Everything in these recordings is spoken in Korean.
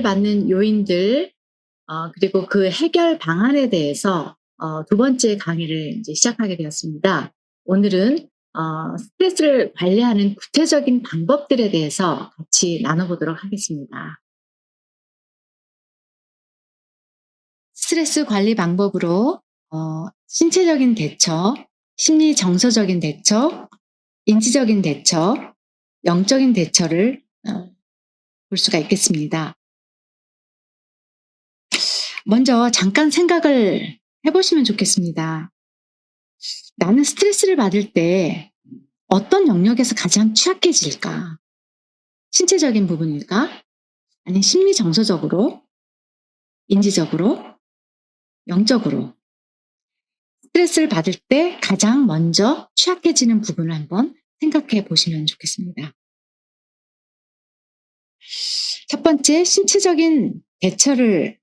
스트레스를 받는 요인들 그리고 그 해결 방안에 대해서 두 번째 강의를 이제 시작하게 되었습니다. 오늘은 스트레스를 관리하는 구체적인 방법들에 대해서 같이 나눠보도록 하겠습니다. 스트레스 관리 방법으로 신체적인 대처, 심리 정서적인 대처, 인지적인 대처, 영적인 대처를 볼 수가 있겠습니다. 먼저 잠깐 생각을 해보시면 좋겠습니다. 나는 스트레스를 받을 때 어떤 영역에서 가장 취약해질까? 신체적인 부분일까? 아니면 심리 정서적으로, 인지적으로, 영적으로. 스트레스를 받을 때 가장 먼저 취약해지는 부분을 한번 생각해 보시면 좋겠습니다. 첫 번째, 신체적인 대처를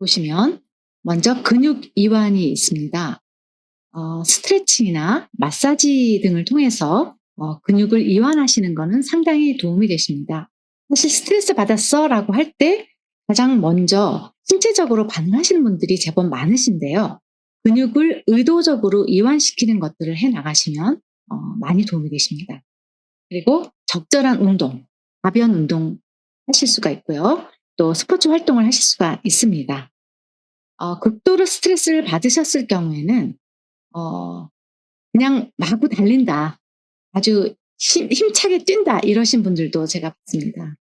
보시면 먼저 근육 이완이 있습니다. 스트레칭이나 마사지 등을 통해서 근육을 이완하시는 것은 상당히 도움이 되십니다. 사실 스트레스 받았어 라고 할 때 가장 먼저 신체적으로 반응하시는 분들이 제법 많으신데요. 근육을 의도적으로 이완시키는 것들을 해 나가시면 많이 도움이 되십니다. 그리고 적절한 운동, 가변 운동 하실 수가 있고요. 또 스포츠 활동을 하실 수가 있습니다. 극도로 스트레스를 받으셨을 경우에는 그냥 마구 달린다. 아주 힘차게 뛴다. 이러신 분들도 제가 봤습니다.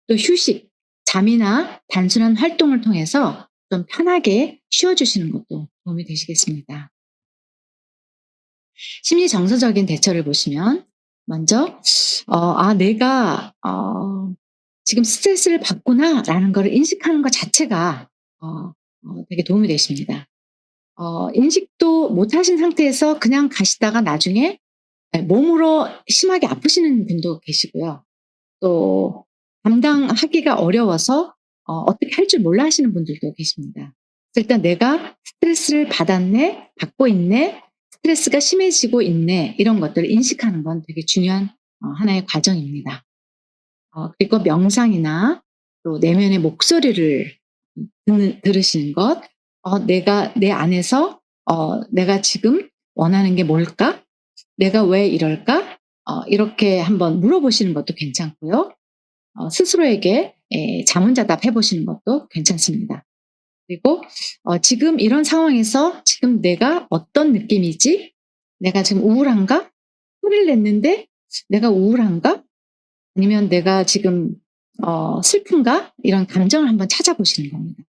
또 휴식, 잠이나 단순한 활동을 통해서 좀 편하게 쉬어주시는 것도 도움이 되시겠습니다. 심리 정서적인 대처를 보시면 먼저 내가 지금 스트레스를 받구나라는 걸 인식하는 것 자체가 되게 도움이 되십니다. 인식도 못하신 상태에서 그냥 가시다가 나중에 몸으로 심하게 아프시는 분도 계시고요. 또 감당하기가 어려워서 어떻게 할 줄 몰라 하시는 분들도 계십니다. 일단 내가 스트레스를 받았네, 받고 있네, 스트레스가 심해지고 있네, 이런 것들을 인식하는 건 되게 중요한 하나의 과정입니다. 그리고 명상이나 또 내면의 목소리를 들으시는 것, 내가 내 안에서 내가 지금 원하는 게 뭘까? 내가 왜 이럴까? 이렇게 한번 물어보시는 것도 괜찮고요. 스스로에게 자문자답 해보시는 것도 괜찮습니다. 그리고 지금 이런 상황에서 지금 내가 어떤 느낌이지? 내가 지금 우울한가? 소리를 냈는데 내가 우울한가? 아니면 내가 지금 슬픈가? 이런 감정을 한번 찾아보시는 겁니다.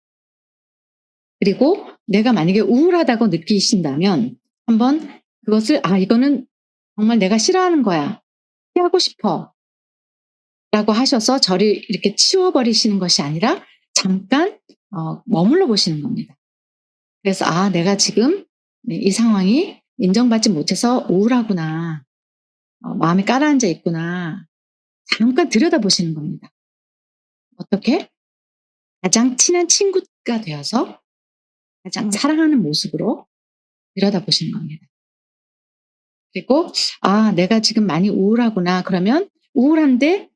그리고 내가 만약에 우울하다고 느끼신다면 한번 그것을 이거는 정말 내가 싫어하는 거야. 피하고 싶어. 라고 하셔서 저를 이렇게 치워버리시는 것이 아니라 잠깐 머물러 보시는 겁니다. 그래서 내가 지금 이 상황이 인정받지 못해서 우울하구나. 마음이 가라앉아 있구나. 잠깐 들여다보시는 겁니다. 어떻게? 가장 친한 친구가 되어서 가장 사랑하는 모습으로 들여다보시는 겁니다. 그리고 내가 지금 많이 우울하구나. 그러면 우울한데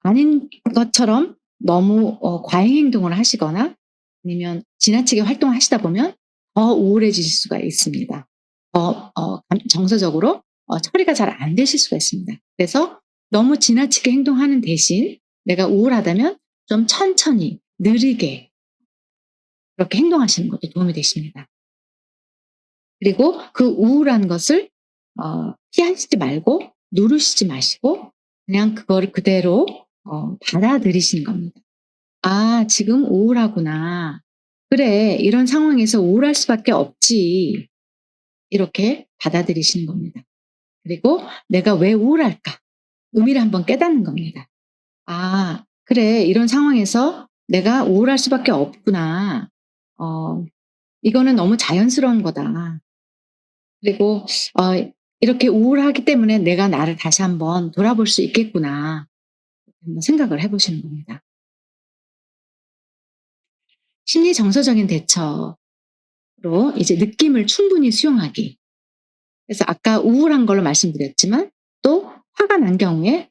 아닌 것처럼 너무 과잉 행동을 하시거나 아니면 지나치게 활동하시다 보면 더 우울해지실 수가 있습니다. 더 정서적으로 처리가 잘 안 되실 수가 있습니다. 그래서 너무 지나치게 행동하는 대신 내가 우울하다면 좀 천천히 느리게 그렇게 행동하시는 것도 도움이 되십니다. 그리고 그 우울한 것을 피하시지 말고 누르시지 마시고 그냥 그거를 그대로 받아들이시는 겁니다. 지금 우울하구나. 그래, 이런 상황에서 우울할 수밖에 없지. 이렇게 받아들이시는 겁니다. 그리고 내가 왜 우울할까? 의미를 한번 깨닫는 겁니다. 그래, 이런 상황에서 내가 우울할 수밖에 없구나. 이거는 너무 자연스러운 거다. 그리고 이렇게 우울하기 때문에 내가 나를 다시 한번 돌아볼 수 있겠구나. 한번 생각을 해보시는 겁니다. 심리 정서적인 대처로 이제 느낌을 충분히 수용하기. 그래서 아까 우울한 걸로 말씀드렸지만 또 화가 난 경우에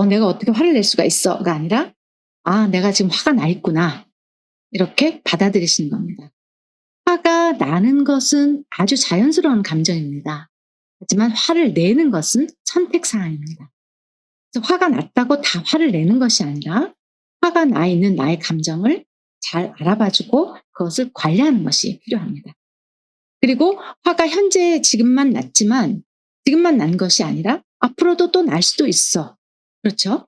내가 어떻게 화를 낼 수가 있어가 아니라 '아 내가 지금 화가 나 있구나.' 이렇게 받아들이시는 겁니다. 화가 나는 것은 아주 자연스러운 감정입니다. 하지만 화를 내는 것은 선택 사항입니다. 그래서 화가 났다고 다 화를 내는 것이 아니라 화가 나 있는 나의 감정을 잘 알아봐 주고 그것을 관리하는 것이 필요합니다. 그리고 화가 현재 지금만 났지만 지금만 난 것이 아니라 앞으로도 또 날 수도 있어. 그렇죠?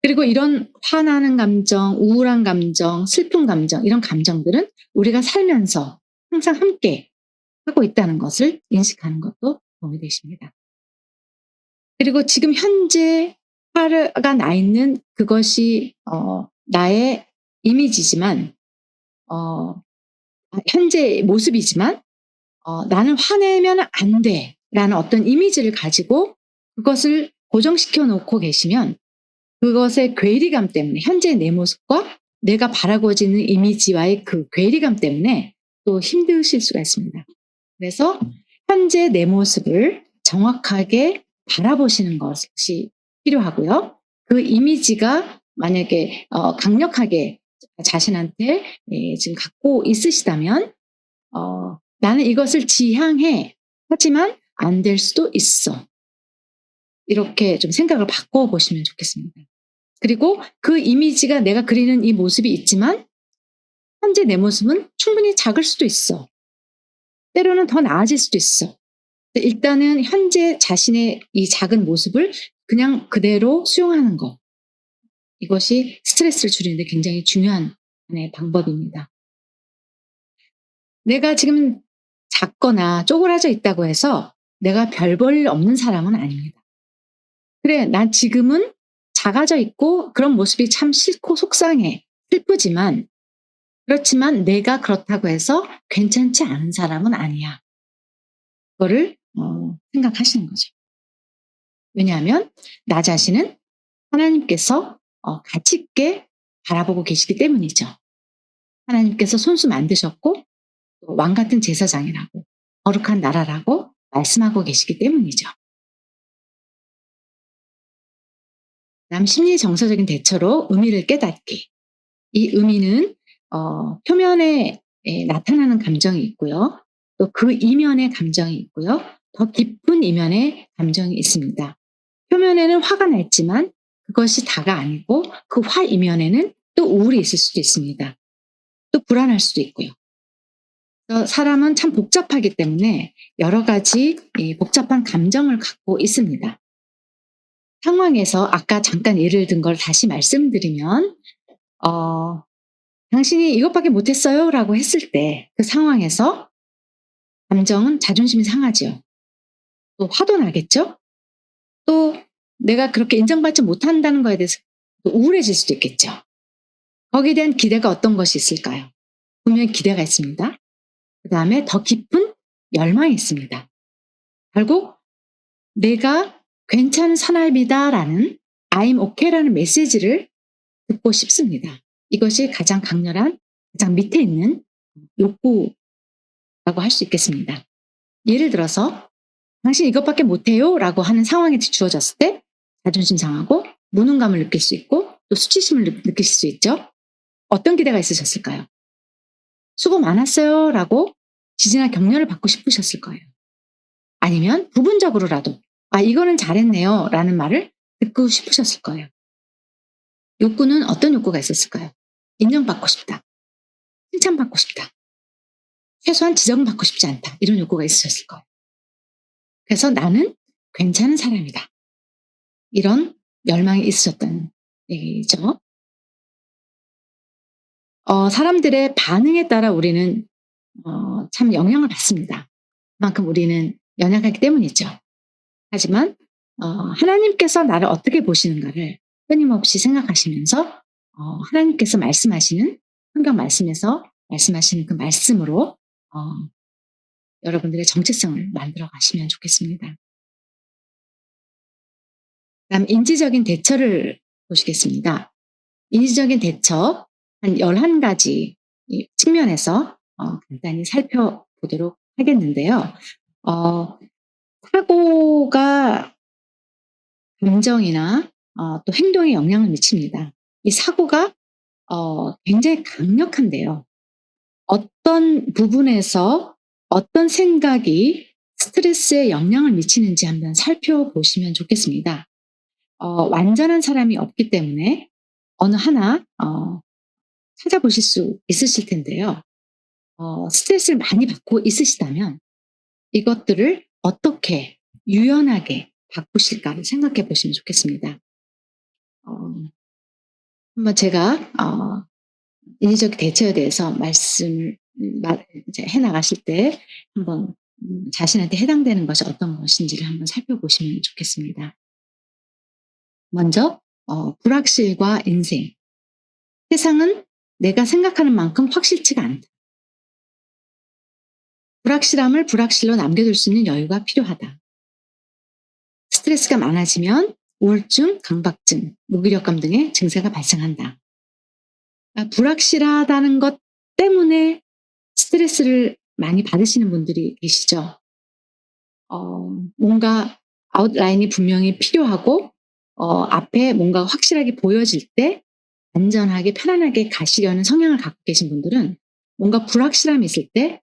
그리고 이런 화나는 감정, 우울한 감정, 슬픈 감정 이런 감정들은 우리가 살면서 항상 함께 하고 있다는 것을 인식하는 것도 도움이 되십니다. 그리고 지금 현재 화가 나 있는 그것이 나의 이미지지만 어 현재의 모습이지만 '나는 화내면 안 돼.'라는 어떤 이미지를 가지고 그것을 고정시켜 놓고 계시면 그것의 괴리감 때문에 현재의 내 모습과 내가 바라고자 하는 이미지와의 그 괴리감 때문에 또 힘드실 수가 있습니다. 그래서 현재 내 모습을 정확하게 바라보시는 것이 필요하고요. 그 이미지가 만약에 강력하게 자신한테 지금 갖고 있으시다면 '나는 이것을 지향해. 하지만 안 될 수도 있어.' 이렇게 좀 생각을 바꿔 보시면 좋겠습니다. 그리고 그 이미지가 내가 그리는 이 모습이 있지만 현재 내 모습은 충분히 작을 수도 있어. 때로는 더 나아질 수도 있어. 일단은 현재 자신의 이 작은 모습을 그냥 그대로 수용하는 것. 이것이 스트레스를 줄이는 데 굉장히 중요한 하나의 방법입니다. 내가 지금 작거나 쪼그라져 있다고 해서 내가 별 볼 일 없는 사람은 아닙니다. 그래, 난 지금은 작아져 있고 그런 모습이 참 싫고 속상해. 슬프지만 그렇지만 내가 그렇다고 해서 괜찮지 않은 사람은 아니야. 그거를 생각하시는 거죠. 왜냐하면 나 자신은 하나님께서 가치 있게 바라보고 계시기 때문이죠. 하나님께서 손수 만드셨고 또 왕 같은 제사장이라고 거룩한 나라라고 말씀하고 계시기 때문이죠. 그다음 심리 정서적인 대처로 의미를 깨닫기. 이 의미는 표면에 나타나는 감정이 있고요. 또 그 이면의 감정이 있고요. 더 깊은 이면의 감정이 있습니다. 표면에는 화가 났지만 그것이 다가 아니고 그 화 이면에는 또 우울이 있을 수도 있습니다. 또 불안할 수도 있고요. 사람은 참 복잡하기 때문에 여러 가지 복잡한 감정을 갖고 있습니다. 상황에서 아까 잠깐 예를 든 걸 다시 말씀드리면 어 "당신이 이것밖에 못했어요." 라고 했을 때 그 상황에서 감정은 자존심이 상하지요. 또 화도 나겠죠? 또 내가 그렇게 인정받지 못한다는 거에 대해서 또 우울해질 수도 있겠죠. 거기에 대한 기대가 어떤 것이 있을까요? 분명히 기대가 있습니다. 그다음에 더 깊은 열망이 있습니다. 결국 '내가 괜찮은 사람이다.'라는 I'm okay라는 메시지를 듣고 싶습니다. 이것이 가장 강렬한 가장 밑에 있는 욕구라고 할 수 있겠습니다. 예를 들어서 "당신 이것밖에 못해요."라고 하는 상황이 주어졌을 때 자존심 상하고 무능감을 느낄 수 있고 또 수치심을 느끼실 수 있죠. 어떤 기대가 있으셨을까요? "수고 많았어요."라고 지지나 격려를 받고 싶으셨을 거예요. 아니면 부분적으로라도 "아 이거는 잘했네요."라는 말을 듣고 싶으셨을 거예요. 욕구는 어떤 욕구가 있었을까요? 인정받고 싶다. 칭찬받고 싶다. 최소한 지적은 받고 싶지 않다. 이런 욕구가 있으셨을 거예요. 그래서 '나는 괜찮은 사람이다.' 이런 열망이 있으셨다는 얘기죠. 사람들의 반응에 따라 우리는 참 영향을 받습니다. 그만큼 우리는 연약하기 때문이죠. 하지만 하나님께서 나를 어떻게 보시는가를 끊임없이 생각하시면서 하나님께서 말씀하시는 성경 말씀에서 말씀하시는 그 말씀으로 어 여러분들의 정체성을 만들어 가시면 좋겠습니다. 그다음 인지적인 대처를 보시겠습니다. 인지적인 대처 한 11가지 이 측면에서 간단히 살펴보도록 하겠는데요. 어 사고가 감정이나 또 행동에 영향을 미칩니다. 이 사고가 굉장히 강력한데요. 어떤 부분에서 어떤 생각이 스트레스에 영향을 미치는지 한번 살펴보시면 좋겠습니다. 완전한 사람이 없기 때문에 어느 하나 찾아보실 수 있으실 텐데요. 스트레스를 많이 받고 있으시다면 이것들을 어떻게 유연하게 바꾸실까를 생각해 보시면 좋겠습니다. 어 한번 제가 인위적 대처에 대해서 말씀을 이제 해 나가실 때 한번 자신한테 해당되는 것이 어떤 것인지를 한번 살펴보시면 좋겠습니다. 먼저 불확실과 인생. 세상은 내가 생각하는 만큼 확실치가 않다. 불확실함을 불확실로 남겨둘 수 있는 여유가 필요하다. 스트레스가 많아지면 우울증, 강박증, 무기력감 등의 증세가 발생한다. 불확실하다는 것 때문에 스트레스를 많이 받으시는 분들이 계시죠. 뭔가 아웃라인이 분명히 필요하고 앞에 뭔가 확실하게 보여질 때 안전하게 편안하게 가시려는 성향을 갖고 계신 분들은 뭔가 불확실함이 있을 때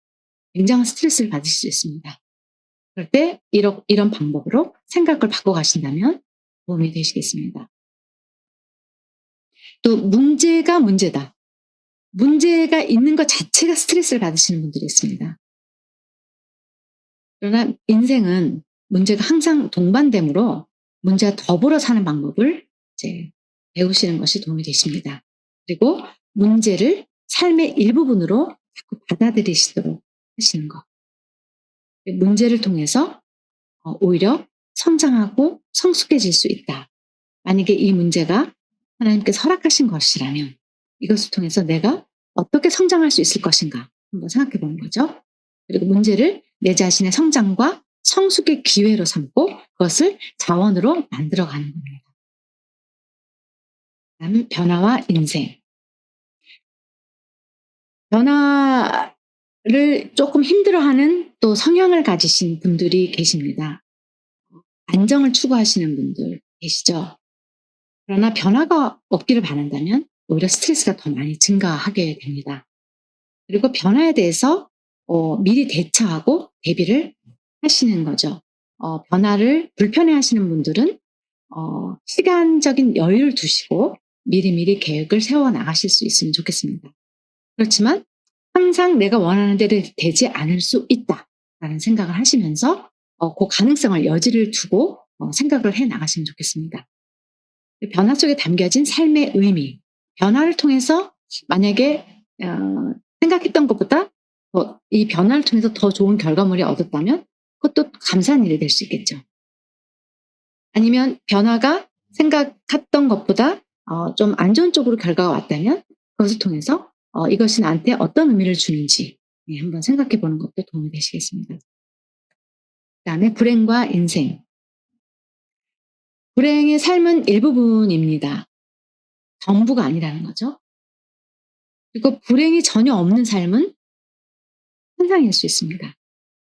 굉장한 스트레스를 받으실 수 있습니다. 그럴 때 이런 방법으로 생각을 바꿔 가신다면 도움이 되시겠습니다. 또 문제가 문제다. 문제가 있는 것 자체가 스트레스를 받으시는 분들이 있습니다. 그러나 인생은 문제가 항상 동반되므로 문제와 더불어 사는 방법을 이제 배우시는 것이 도움이 되십니다. 그리고 문제를 삶의 일부분으로 자꾸 받아들이시도록 하시는 것. 문제를 통해서 오히려 성장하고 성숙해질 수 있다. 만약에 이 문제가 하나님께서 허락하신 것이라면 이것을 통해서 내가 어떻게 성장할 수 있을 것인가 한번 생각해 보는 거죠. 그리고 문제를 내 자신의 성장과 성숙의 기회로 삼고 그것을 자원으로 만들어가는 겁니다. 다음 변화와 인생. 변화를 조금 힘들어하는 또 성향을 가지신 분들이 계십니다. 안정을 추구하시는 분들 계시죠. 그러나 변화가 없기를 바란다면 오히려 스트레스가 더 많이 증가하게 됩니다. 그리고 변화에 대해서 미리 대처하고 대비를 하시는 거죠. 변화를 불편해하시는 분들은 시간적인 여유를 두시고 미리미리 계획을 세워 나가실 수 있으면 좋겠습니다. 그렇지만 항상 내가 원하는 대로 되지 않을 수 있다라는 생각을 하시면서 그 가능성을 여지를 두고 생각을 해 나가시면 좋겠습니다. 변화 속에 담겨진 삶의 의미, 변화를 통해서 만약에 생각했던 것보다 이 변화를 통해서 더 좋은 결과물이 얻었다면 그것도 감사한 일이 될 수 있겠죠. 아니면 변화가 생각했던 것보다 좀 안 좋은 쪽으로 결과가 왔다면 그것을 통해서 이것이 나한테 어떤 의미를 주는지 한번 생각해 보는 것도 도움이 되시겠습니다. 그다음에 불행과 인생. 불행의 삶은 일부분입니다. 전부가 아니라는 거죠. 그리고 불행이 전혀 없는 삶은 환상일 수 있습니다.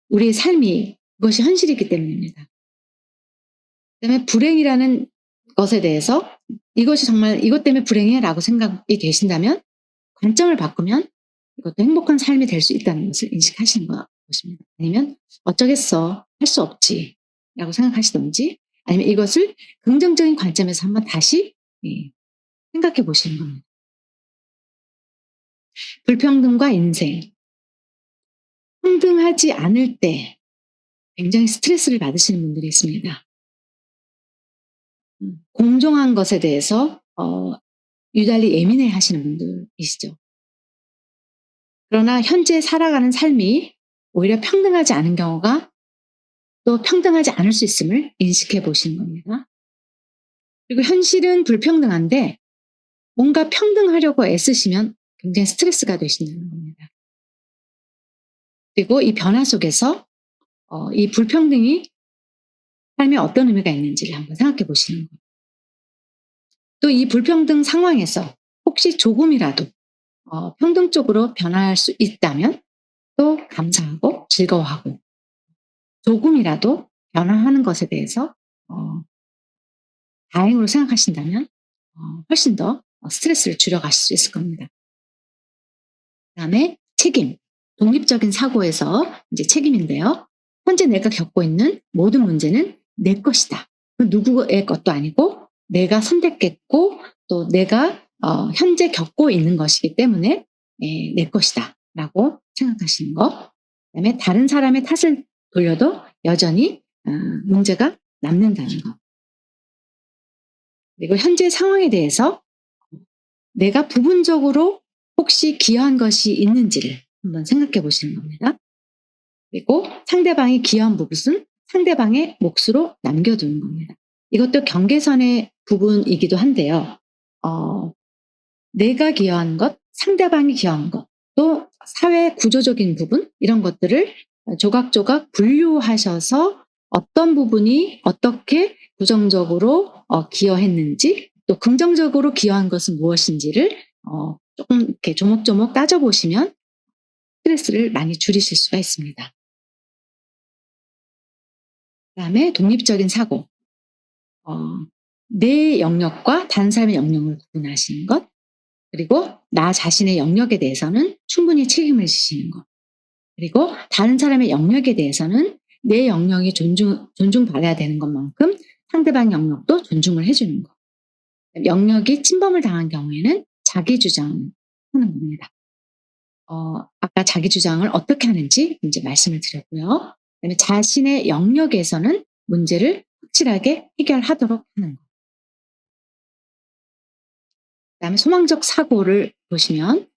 우리의 삶이 그것이 현실이기 때문입니다. 그다음에 불행이라는 것에 대해서 이것이 정말 이것 때문에 불행해라고 생각이 되신다면 관점을 바꾸면 이것도 행복한 삶이 될 수 있다는 것을 인식하시는 것입니다. 아니면 어쩌겠어 할 수 없지라고 생각하시든지 아니면 이것을 긍정적인 관점에서 한번 다시 생각해 보시는 겁니다. 불평등과 인생. 평등하지 않을 때 굉장히 스트레스를 받으시는 분들이 있습니다. 공정한 것에 대해서 유달리 예민해 하시는 분들이시죠. 그러나 현재 살아가는 삶이 오히려 평등하지 않은 경우가 또 평등하지 않을 수 있음을 인식해 보시는 겁니다. 그리고 현실은 불평등한데 뭔가 평등하려고 애쓰시면 굉장히 스트레스가 되신다는 겁니다. 그리고 이 변화 속에서 이 불평등이 삶에 어떤 의미가 있는지를 한번 생각해 보시는 거예요. 또 이 불평등 상황에서 혹시 조금이라도 평등적으로 변화할 수 있다면 또 감사하고 즐거워하고 조금이라도 변화하는 것에 대해서 다행으로 생각하신다면 훨씬 더 스트레스를 줄여가실 수 있을 겁니다. 그다음에 책임, 독립적인 사고에서 이제 책임인데요. 현재 내가 겪고 있는 모든 문제는 내 것이다. 그 누구의 것도 아니고 내가 선택했고 또 내가 현재 겪고 있는 것이기 때문에 내 것이다라고 생각하시는 거. 그다음에 다른 사람의 탓을 돌려도 여전히 문제가 남는다는 거. 그리고 현재 상황에 대해서 내가 부분적으로 혹시 기여한 것이 있는지를 한번 생각해 보시는 겁니다. 그리고 상대방이 기여한 부분은 상대방의 몫으로 남겨두는 겁니다. 이것도 경계선의 부분이기도 한데요. 내가 기여한 것, 상대방이 기여한 것, 또 사회 구조적인 부분 이런 것들을 조각조각 분류하셔서 어떤 부분이 어떻게 부정적으로 기여했는지 또 긍정적으로 기여한 것은 무엇인지를 조금 이렇게 조목조목 따져보시면 스트레스를 많이 줄이실 수가 있습니다. 그다음에 독립적인 사고. 내 영역과 다른 사람의 영역을 구분하시는 것. 그리고 나 자신의 영역에 대해서는 충분히 책임을 지시는 것. 그리고 다른 사람의 영역에 대해서는 내 영역이 존중받아야 되는 것만큼 상대방 영역도 존중을 해주는 것. 영역이 침범을 당한 경우에는 자기 주장을 하는 겁니다. 아까 자기 주장을 어떻게 하는지 이제 말씀을 드렸고요. 그다음에 자신의 영역에서는 문제를 확실하게 해결하도록 하는 것. 그다음에 소망적 사고를 보시면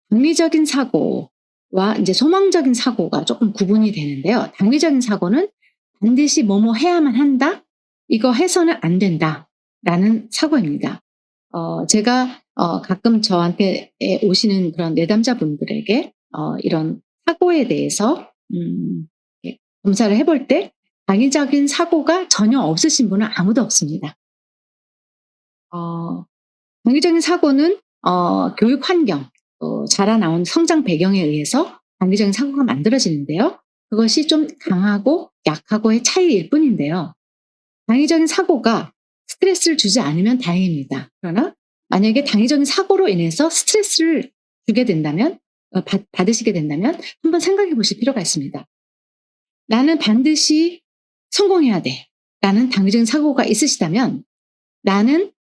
당위적인 사고와 이제 소망적인 사고가 조금 구분이 되는데요. 당위적인 사고는 반드시 뭐뭐 해야만 한다, 이거 해서는 안 된다라는 사고입니다. 제가 가끔 저한테 오시는 그런 내담자분들에게 이런 사고에 대해서 검사를 해볼 때 당위적인 사고가 전혀 없으신 분은 아무도 없습니다. 당위적인 사고는 교육 환경, 자라나온 성장 배경에 의해서 당위적인 사고가 만들어지는데요. 그것이 좀 강하고 약하고의 차이일 뿐인데요. 당위적인 사고가 스트레스를 주지 않으면 다행입니다. 그러나 만약에 당위적인 사고로 인해서 스트레스를 주게 된다면, 받으시게 된다면 한번 생각해 보실 필요가 있습니다. 나는 반드시 성공해야 돼 라는 당위적인 사고가 있으시다면 나는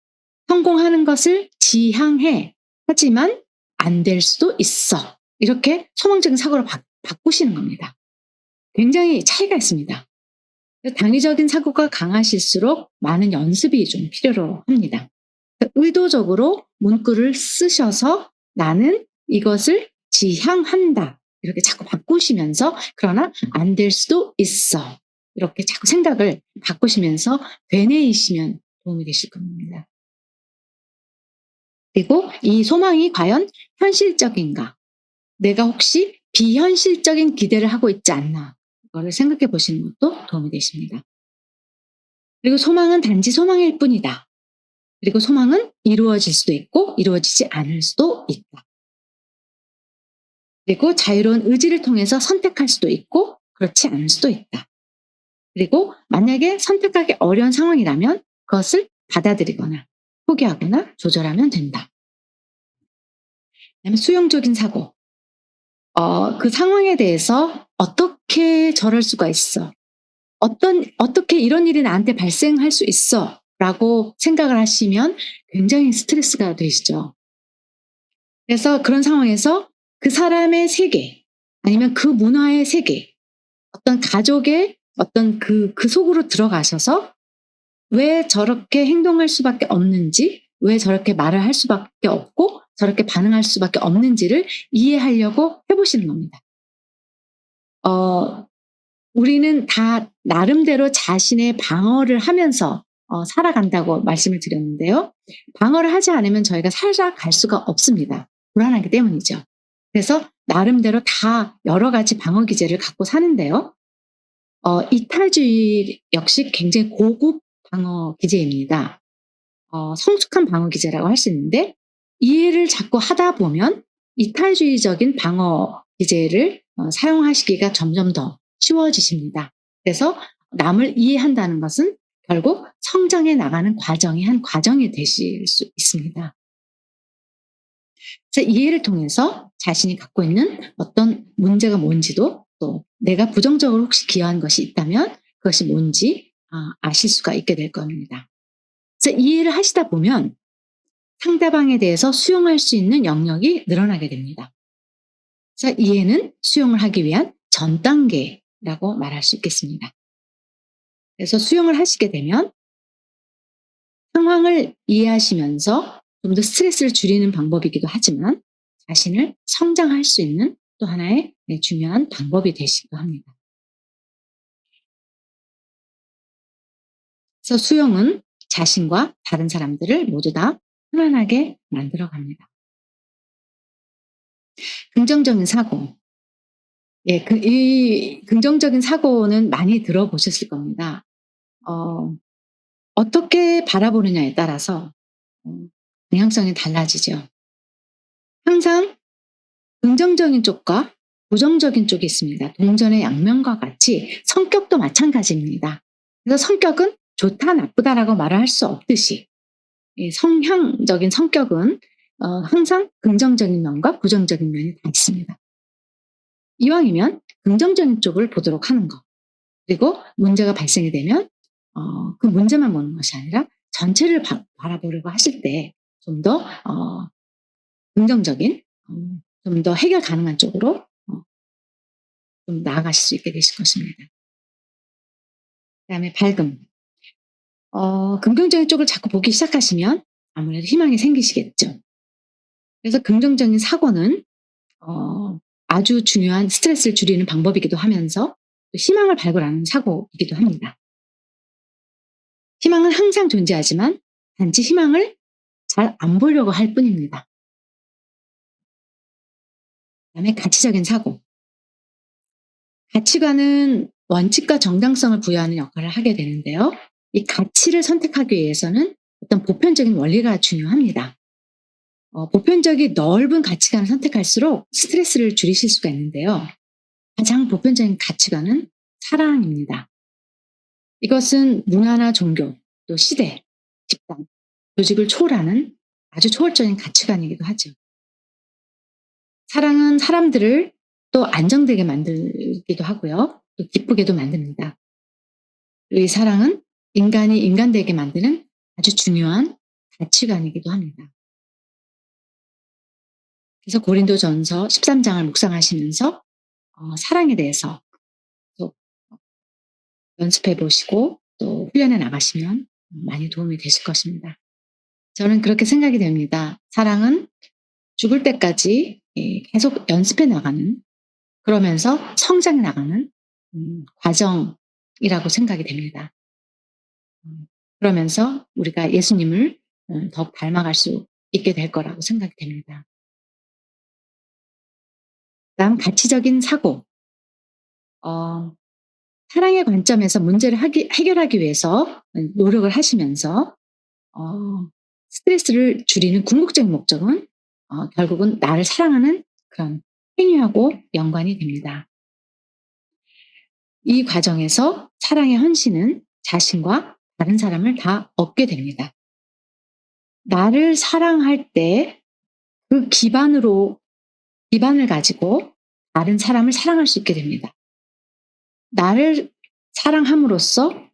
성공하는 것을 지향해. 하지만 안 될 수도 있어. 이렇게 소망적인 사고로 바꾸시는 겁니다. 굉장히 차이가 있습니다. 당위적인 사고가 강하실수록 많은 연습이 좀 필요로 합니다. 의도적으로 문구를 쓰셔서 나는 이것을 지향한다. 이렇게 자꾸 바꾸시면서 그러나 안 될 수도 있어. 이렇게 자꾸 생각을 바꾸시면서 되뇌이시면 도움이 되실 겁니다. 그리고 이 소망이 과연 현실적인가? 내가 혹시 비현실적인 기대를 하고 있지 않나? 이거를 생각해 보시는 것도 도움이 되십니다. 그리고 소망은 단지 소망일 뿐이다. 그리고 소망은 이루어질 수도 있고 이루어지지 않을 수도 있다. 그리고 자유로운 의지를 통해서 선택할 수도 있고 그렇지 않을 수도 있다. 그리고 만약에 선택하기 어려운 상황이라면 그것을 받아들이거나 포기하거나 조절하면 된다. 그다음에 수용적인 사고. 그 상황에 대해서 어떻게 저럴 수가 있어? 어떻게 이런 일이 나한테 발생할 수 있어? 라고 생각을 하시면 굉장히 스트레스가 되시죠. 그래서 그런 상황에서 그 사람의 세계, 아니면 그 문화의 세계, 어떤 가족의 어떤 그 속으로 들어가셔서 왜 저렇게 행동할 수밖에 없는지, 왜 저렇게 말을 할 수밖에 없고 저렇게 반응할 수밖에 없는지를 이해하려고 해보시는 겁니다. 우리는 다 나름대로 자신의 방어를 하면서 살아간다고 말씀을 드렸는데요. 방어를 하지 않으면 저희가 살아갈 수가 없습니다. 불안하기 때문이죠. 그래서 나름대로 다 여러 가지 방어 기제를 갖고 사는데요. 이탈주의 역시 굉장히 고급 방어 기제입니다. 성숙한 방어 기제라고 할 수 있는데 이해를 자꾸 하다 보면 이탈주의적인 방어 기제를 사용하시기가 점점 더 쉬워지십니다. 그래서 남을 이해한다는 것은 결국 성장해 나가는 과정이 한 과정이 되실 수 있습니다. 그래서 이해를 통해서 자신이 갖고 있는 어떤 문제가 뭔지도 또 내가 부정적으로 혹시 기여한 것이 있다면 그것이 뭔지 아실 수가 있게 될 겁니다. 그래서 이해를 하시다 보면 상대방에 대해서 수용할 수 있는 영역이 늘어나게 됩니다. 그래서 이해는 수용을 하기 위한 전 단계라고 말할 수 있겠습니다. 그래서 수용을 하시게 되면 상황을 이해하시면서 좀 더 스트레스를 줄이는 방법이기도 하지만 자신을 성장할 수 있는 또 하나의 중요한 방법이 되시기도 합니다. 그래서 수용은 자신과 다른 사람들을 모두 다 편안하게 만들어 갑니다. 긍정적인 사고. 예, 이 긍정적인 사고는 많이 들어보셨을 겁니다. 어, 어떻게 바라보느냐에 따라서 방향성이 달라지죠. 항상 긍정적인 쪽과 부정적인 쪽이 있습니다. 동전의 양면과 같이 성격도 마찬가지입니다. 그래서 성격은 좋다, 나쁘다라고 말을 할 수 없듯이 성향적인 성격은 항상 긍정적인 면과 부정적인 면이 다 있습니다. 이왕이면 긍정적인 쪽을 보도록 하는 것. 그리고 문제가 발생이 되면 그 문제만 보는 것이 아니라 전체를 바라보려고 하실 때 좀 더 긍정적인, 좀 더 해결 가능한 쪽으로 좀 나아가실 수 있게 되실 것입니다. 그다음에 밝음. 긍정적인 쪽을 자꾸 보기 시작하시면 아무래도 희망이 생기시겠죠. 그래서 긍정적인 사고는 아주 중요한 스트레스를 줄이는 방법이기도 하면서 또 희망을 발굴하는 사고이기도 합니다. 희망은 항상 존재하지만 단지 희망을 잘 안 보려고 할 뿐입니다. 그다음에 가치적인 사고. 가치관은 원칙과 정당성을 부여하는 역할을 하게 되는데요. 이 가치를 선택하기 위해서는 어떤 보편적인 원리가 중요합니다. 보편적이 넓은 가치관을 선택할수록 스트레스를 줄이실 수가 있는데요. 가장 보편적인 가치관은 사랑입니다. 이것은 문화나 종교, 또 시대, 집단, 조직을 초월하는 아주 초월적인 가치관이기도 하죠. 사랑은 사람들을 또 안정되게 만들기도 하고요. 또 기쁘게도 만듭니다. 이 사랑은 인간이 인간되게 만드는 아주 중요한 가치관이기도 합니다. 그래서 고린도전서 13장을 묵상하시면서 사랑에 대해서 또 연습해 보시고 또 훈련해 나가시면 많이 도움이 되실 것입니다. 저는 그렇게 생각이 됩니다. 사랑은 죽을 때까지 계속 연습해 나가는, 그러면서 성장해 나가는 과정이라고 생각이 됩니다. 그러면서 우리가 예수님을 더욱 닮아갈 수 있게 될 거라고 생각이 됩니다. 그다음 가치적인 사고. 어 사랑의 관점에서 문제를 해결하기 위해서 노력을 하시면서 스트레스를 줄이는 궁극적인 목적은 결국은 나를 사랑하는 그런 행위하고 연관이 됩니다. 이 과정에서 사랑의 헌신은 자신과 다른 사람을 다 얻게 됩니다. 나를 사랑할 때 그 기반을 가지고 다른 사람을 사랑할 수 있게 됩니다. 나를 사랑함으로써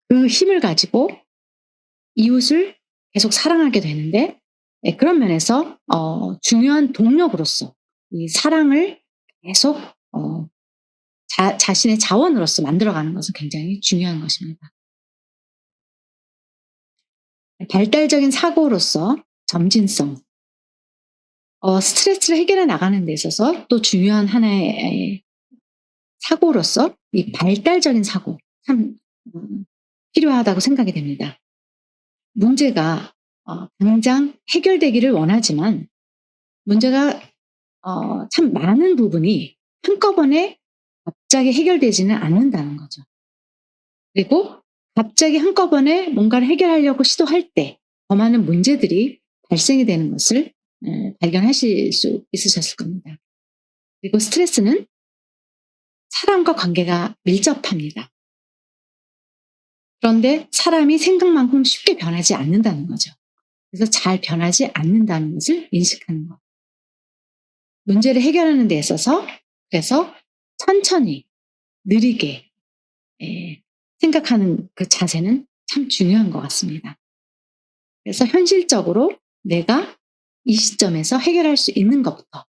그 힘을 가지고 이웃을 계속 사랑하게 되는데, 그런 면에서 중요한 동력으로서 이 사랑을 계속 자신의 자원으로서 만들어가는 것은 굉장히 중요한 것입니다. 발달적인 사고로서 점진성. 스트레스를 해결해 나가는 데 있어서 또 중요한 하나의 사고로서 이 발달적인 사고 참 필요하다고 생각이 됩니다. 문제가 당장 해결되기를 원하지만 문제가 참 많은 부분이 한꺼번에 갑자기 해결되지는 않는다는 거죠. 그리고 갑자기 한꺼번에 뭔가를 해결하려고 시도할 때 더 많은 문제들이 발생이 되는 것을 발견하실 수 있으셨을 겁니다. 그리고 스트레스는 사람과 관계가 밀접합니다. 그런데 사람이 생각만큼 쉽게 변하지 않는다는 거죠. 그래서 잘 변하지 않는다는 것을 인식하는 것. 문제를 해결하는 데 있어서 그래서 천천히 느리게 생각하는 그 자세는 참 중요한 것 같습니다. 그래서 현실적으로 내가 이 시점에서 해결할 수 있는 것부터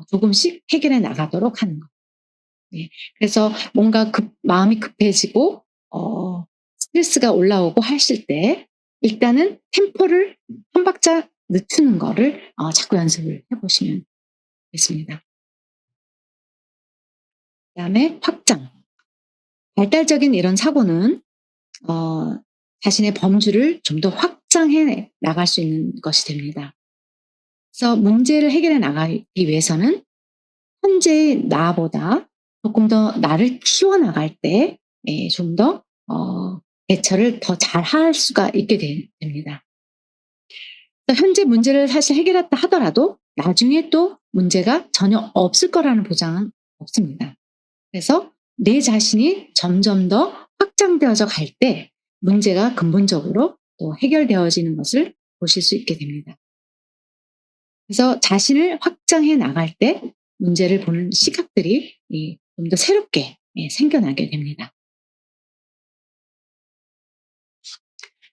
조금씩 해결해 나가도록 하는 것. 네. 그래서 뭔가 마음이 급해지고 스트레스가 올라오고 하실 때 일단은 템포를 한 박자 늦추는 거를 자꾸 연습을 해보시면 되겠습니다. 그다음에 확장. 발달적인 이런 사고는 자신의 범주를 좀 더 확장해 나갈 수 있는 것이 됩니다. 그래서 문제를 해결해 나가기 위해서는 현재의 나보다 조금 더 나를 키워나갈 때 좀 더 대처를 더 잘할 수가 있게 됩니다. 현재 문제를 사실 해결했다 하더라도 나중에 또 문제가 전혀 없을 거라는 보장은 없습니다. 그래서 내 자신이 점점 더 확장되어져 갈 때 문제가 근본적으로 또 해결되어지는 것을 보실 수 있게 됩니다. 그래서 자신을 확장해 나갈 때 문제를 보는 시각들이 좀 더 새롭게 생겨나게 됩니다.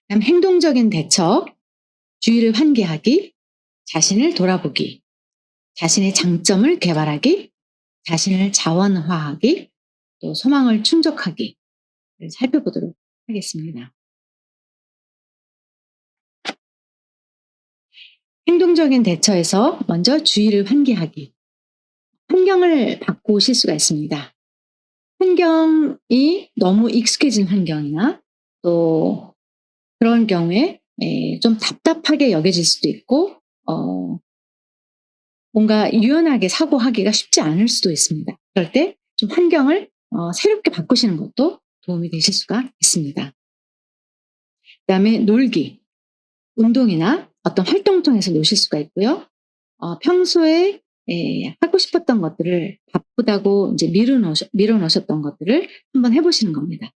그다음 행동적인 대처, 주의를 환기하기, 자신을 돌아보기, 자신의 장점을 개발하기, 자신을 자원화하기, 또 소망을 충족하기를 살펴보도록 하겠습니다. 행동적인 대처에서 먼저 주의를 환기하기. 환경을 바꾸실 수가 있습니다. 환경이 너무 익숙해진 환경이나 또 그런 경우에 좀 답답하게 여겨질 수도 있고 뭔가 유연하게 사고하기가 쉽지 않을 수도 있습니다. 그럴 때 좀 환경을 새롭게 바꾸시는 것도 도움이 되실 수가 있습니다. 그다음에 놀기, 운동이나 어떤 활동을 통해서 노실 수가 있고요. 평소에 하고 싶었던 것들을 바쁘다고 이제 미뤄 놓으셨던 것들을 한번 해보시는 겁니다.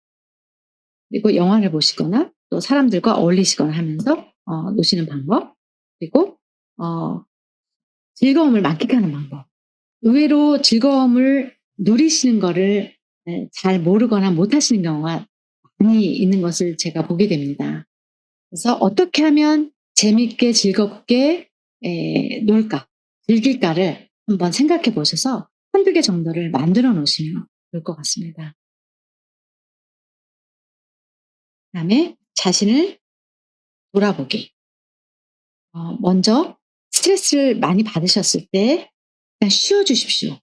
그리고 영화를 보시거나 또 사람들과 어울리시거나 하면서 노시는 방법, 그리고 즐거움을 만끽하는 방법. 의외로 즐거움을 누리시는 거를 잘 모르거나 못하시는 경우가 많이 있는 것을 제가 보게 됩니다. 그래서 어떻게 하면 재밌게 즐겁게 놀까, 즐길까를 한번 생각해 보셔서 한두 개 정도를 만들어 놓으시면 좋을 것 같습니다. 그다음에 자신을 돌아보기. 먼저 스트레스를 많이 받으셨을 때 그냥 쉬어 주십시오.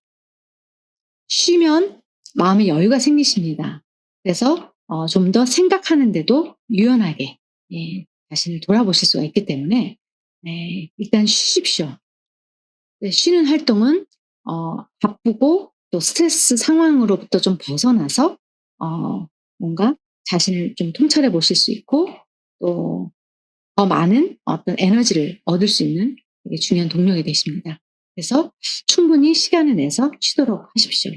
쉬면 마음의 여유가 생기십니다. 그래서 좀 더 생각하는데도 유연하게 자신을 돌아보실 수가 있기 때문에 일단 쉬십시오. 쉬는 활동은 바쁘고 또 스트레스 상황으로부터 좀 벗어나서 뭔가 자신을 좀 통찰해 보실 수 있고 또 더 많은 어떤 에너지를 얻을 수 있는 되게 중요한 동력이 되십니다. 그래서 충분히 시간을 내서 쉬도록 하십시오.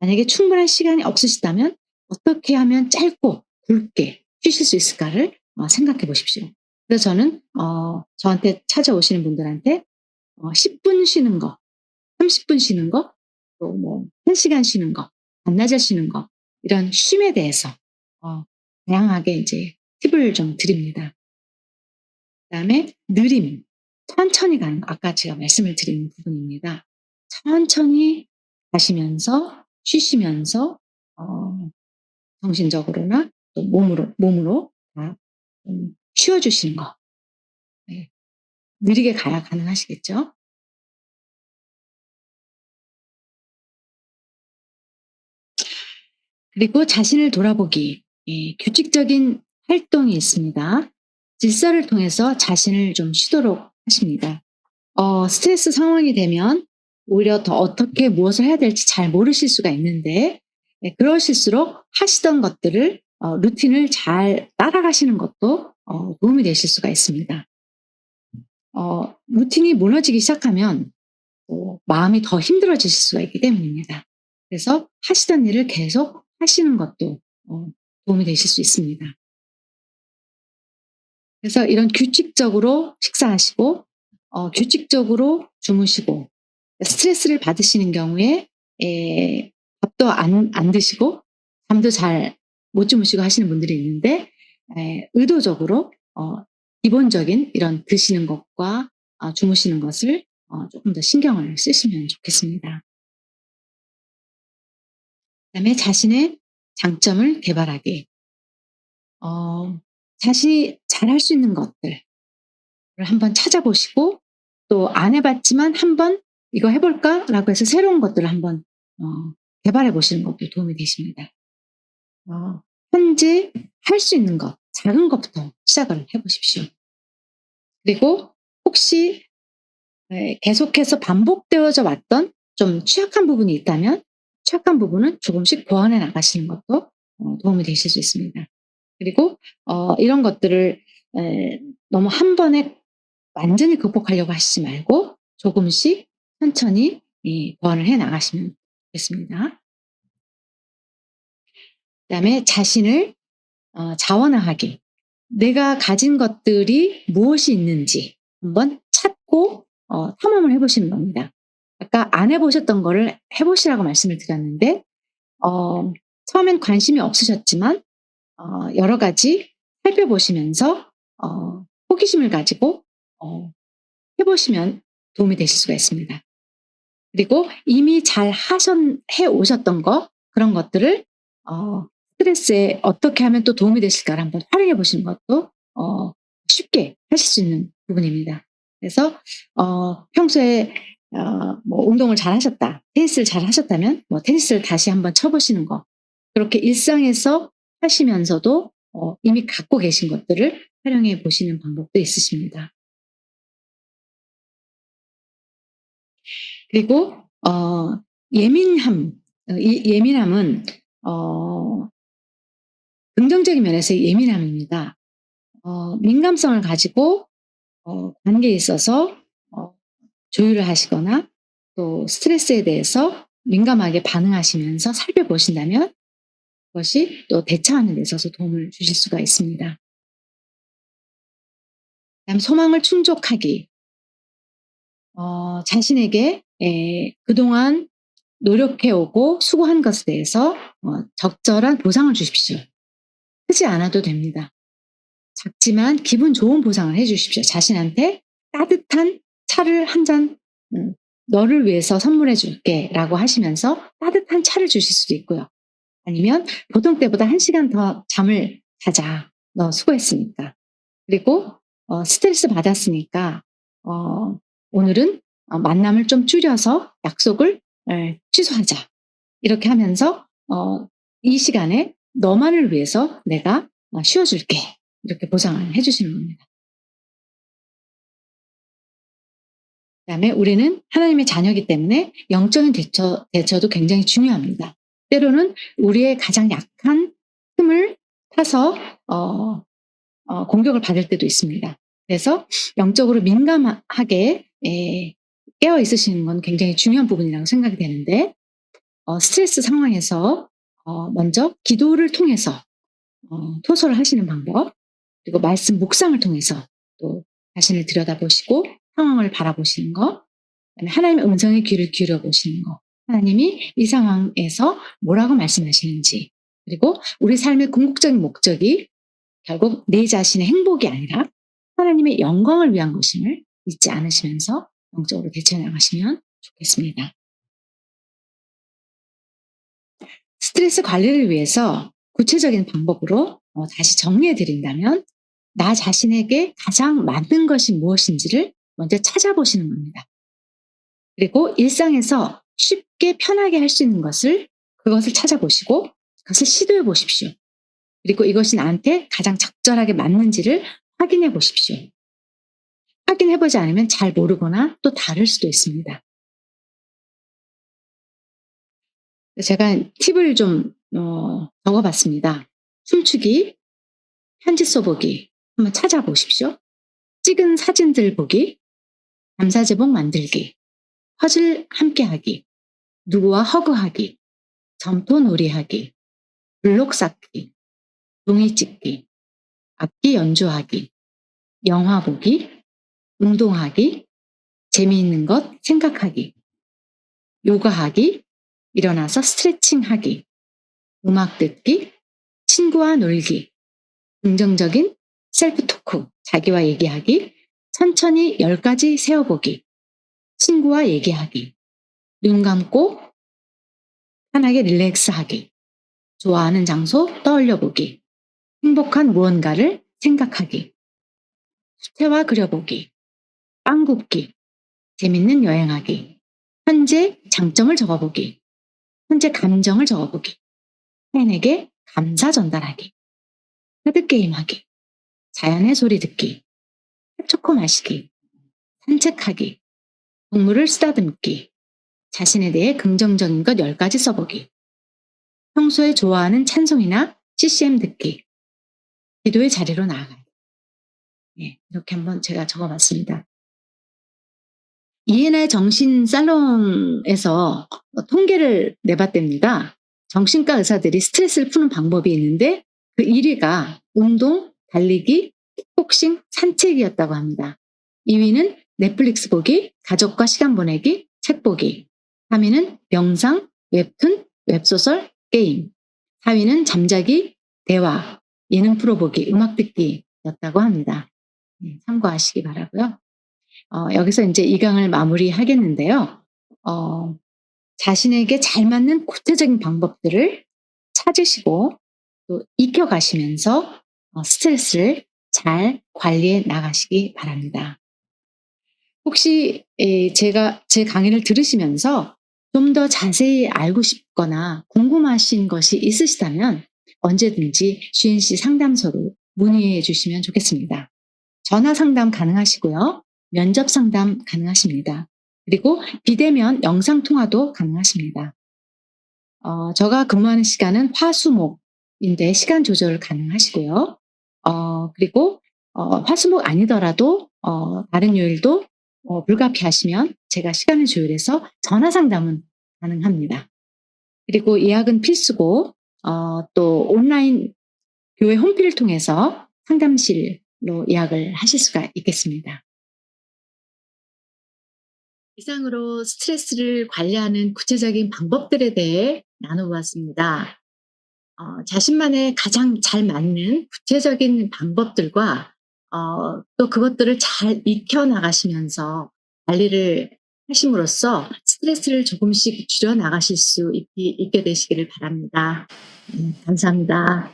만약에 충분한 시간이 없으시다면 어떻게 하면 짧고 굵게 쉬실 수 있을까를 생각해 보십시오. 그래서 저는 저한테 찾아오시는 분들한테 10분 쉬는 거, 30분 쉬는 거, 또 뭐 1시간 쉬는 거, 반나절 쉬는 거 이런 쉼에 대해서 다양하게 이제 팁을 좀 드립니다. 그다음에 느림, 천천히 가는 거 아까 제가 말씀을 드린 부분입니다. 천천히 가시면서 쉬시면서 정신적으로나 또 몸으로 다 쉬어 주시는 거. 네. 느리게 가야 가능하시겠죠? 그리고 자신을 돌아보기. 규칙적인 활동이 있습니다. 질서를 통해서 자신을 좀 쉬도록 하십니다. 스트레스 상황이 되면 오히려 더 어떻게 무엇을 해야 될지 잘 모르실 수가 있는데 그러실수록 하시던 것들을 루틴을 잘 따라가시는 것도 도움이 되실 수가 있습니다. 루틴이 무너지기 시작하면 마음이 더 힘들어지실 수가 있기 때문입니다. 그래서 하시던 일을 계속 하시는 것도 도움이 되실 수 있습니다. 그래서 이런 규칙적으로 식사하시고 규칙적으로 주무시고 스트레스를 받으시는 경우에 밥도 안 드시고 잠도 잘 못 주무시고 하시는 분들이 있는데 의도적으로 기본적인 이런 드시는 것과 주무시는 것을 조금 더 신경을 쓰시면 좋겠습니다. 그다음에 자신의 장점을 개발하기. 어 자신이 잘할 수 있는 것들을 한번 찾아보시고 또 안 해 봤지만 '한번 이거 해 볼까?'라고 해서 새로운 것들을 한번 어 개발해 보시는 것도 도움이 되십니다. 어 현재 할 수 있는 것, 작은 것부터 시작을 해 보십시오. 그리고 혹시 계속해서 반복되어져 왔던 좀 취약한 부분이 있다면 취약한 부분은 조금씩 보완해 나가시는 것도 도움이 되실 수 있습니다. 그리고 이런 것들을 너무 한 번에 완전히 극복하려고 하시지 말고 조금씩 천천히 보완을 해 나가시면 좋겠습니다. 그다음에 자신을 자원화하기. 내가 가진 것들이 무엇이 있는지 한번 찾고 탐험을 해 보시는 겁니다. 아까 안 해 보셨던 거를 해 보시라고 말씀을 드렸는데 어 처음엔 관심이 없으셨지만 여러 가지 살펴보시면서 호기심을 가지고 해 보시면 도움이 되실 수가 있습니다. 그리고 이미 잘 하셨 해 오셨던 거 그런 것들을 스트레스에 어떻게 하면 또 도움이 되실까를 한번 활용해 보시는 것도 쉽게 하실 수 있는 부분입니다. 그래서 평소에 뭐 운동을 잘하셨다, 테니스를 잘하셨다면 뭐 테니스를 다시 한번 쳐 보시는 거 그렇게 일상에서 하시면서도 이미 갖고 계신 것들을 활용해 보시는 방법도 있으십니다. 그리고 예민함 이 예민함은 어 긍정적인 면에서의 예민함입니다. 민감성을 가지고 관계에 있어서 어 조율을 하시거나 또 스트레스에 대해서 민감하게 반응하시면서 살펴보신다면 그것이 또 대처하는 데 있어서 도움을 주실 수가 있습니다. 그다음 소망을 충족하기. 자신에게 그동안 노력해 오고 수고한 것에 대해서 적절한 보상을 주십시오. 크지 않아도 됩니다. 작지만 기분 좋은 보상을 해 주십시오. 자신한테 따뜻한 차를 한 잔 "너를 위해서 선물해 줄게."라고 하시면서 따뜻한 차를 주실 수도 있고요. 아니면 "보통 때보다 1 시간 더 잠을 자자. 너 수고했으니까." 그리고 "스트레스 받았으니까 오늘은 만남을 좀 줄여서 약속을 취소하자." 이렇게 하면서 "이 시간에 너만을 위해서 내가 쉬어 줄게." 이렇게 보상을 해 주시는 겁니다. 그다음에 우리는 하나님의 자녀이기 때문에 영적인 대처도 굉장히 중요합니다. 때로는 우리의 가장 약한 틈을 타서 어 공격을 받을 때도 있습니다. 그래서 영적으로 민감하게 깨어 있으시는 건 굉장히 중요한 부분이라고 생각이 되는데 스트레스 상황에서 먼저 기도를 통해서 토설을 하시는 방법 그리고 말씀 묵상을 통해서 또 자신을 들여다보시고 상황을 바라보시는 거 그다음에 하나님의 음성에 귀를 기울여 보시는 거 하나님이 이 상황에서 뭐라고 말씀하시는지 그리고 우리 삶의 궁극적인 목적이 결국 내 자신의 행복이 아니라 하나님의 영광을 위한 것임을 잊지 않으시면서 영적으로 대처해 나가시면 좋겠습니다. 스트레스 관리를 위해서 구체적인 방법으로 다시 정리해 드린다면 나 자신에게 가장 맞는 것이 무엇인지를 먼저 찾아보시는 겁니다. 그리고 일상에서 쉽게 편하게 할 수 있는 그것을 찾아보시고 그것을 시도해 보십시오. 그리고 이것이 나한테 가장 적절하게 맞는지를 확인해 보십시오. 확인해 보지 않으면 잘 모르거나 또 다를 수도 있습니다. 제가 팁을 좀 적어 봤습니다. 춤추기, 편지 써보기 한번 찾아보십시오. 찍은 사진들 보기, 감사제목 만들기, 퍼즐 함께하기, 누구와 허그하기, 점토 놀이하기, 블록 쌓기, 종이 찍기, 악기 연주하기, 영화 보기, 운동하기, 재미있는 것 생각하기, 요가하기, 일어나서 스트레칭하기, 음악 듣기, 친구와 놀기, 긍정적인 셀프 토크, 자기와 얘기하기, 천천히 10가지 세어보기, 친구와 얘기하기, 눈 감고 편하게 릴렉스하기, 좋아하는 장소 떠올려보기, 행복한 무언가를 생각하기, 수채화 그려보기, 빵 굽기, 재밌는 여행하기, 현재 장점을 적어보기, 현재 감정을 적어보기, 타인에게 감사 전달하기, 카드게임하기, 자연의 소리 듣기, 핫초코 마시기, 산책하기, 동물을 쓰다듬기, 자신에 대해 긍정적인 것 10가지 써보기, 평소에 좋아하는 찬송이나 CCM 듣기, 기도의 자리로 나아가기. 네, 이렇게 한번 제가 적어봤습니다. 이은의 정신 살롱에서 통계를 내봤답니다. 정신과 의사들이 스트레스를 푸는 방법이 있는데 그 1위가 운동, 달리기, 킥복싱, 산책이었다고 합니다. 2위는 넷플릭스 보기, 가족과 시간 보내기, 책 보기. 3위는 명상, 웹툰, 웹소설, 게임. 4위는 잠자기, 대화, 예능 프로 보기, 음악 듣기였다고 합니다. 참고하시기 바라고요. 여기서 이제 이 강을 마무리하겠는데요. 자신에게 잘 맞는 구체적인 방법들을 찾으시고 또 익혀가시면서 스트레스를 잘 관리해 나가시기 바랍니다. 혹시 제가 제 강의를 들으시면서 좀 더 자세히 알고 싶거나 궁금하신 것이 있으시다면 언제든지 GNC 상담소로 문의해 주시면 좋겠습니다. 전화 상담 가능하시고요. 면접 상담 가능하십니다. 그리고 비대면 영상 통화도 가능하십니다. 제가 근무하는 시간은 화수목인데 시간 조절 가능하시고요. 그리고 화수목 아니더라도 다른 요일도 불가피하시면 제가 시간을 조율해서 전화 상담은 가능합니다. 그리고 예약은 필수고 또 온라인 교회 홈피를 통해서 상담실로 예약을 하실 수가 있겠습니다. 이상으로 스트레스를 관리하는 구체적인 방법들에 대해 나눠보았습니다. 자신만의 가장 잘 맞는 구체적인 방법들과 또 그것들을 잘 익혀 나가시면서 관리를 하심으로써 스트레스를 조금씩 줄여 나가실 수 있게 되시기를 바랍니다. 감사합니다.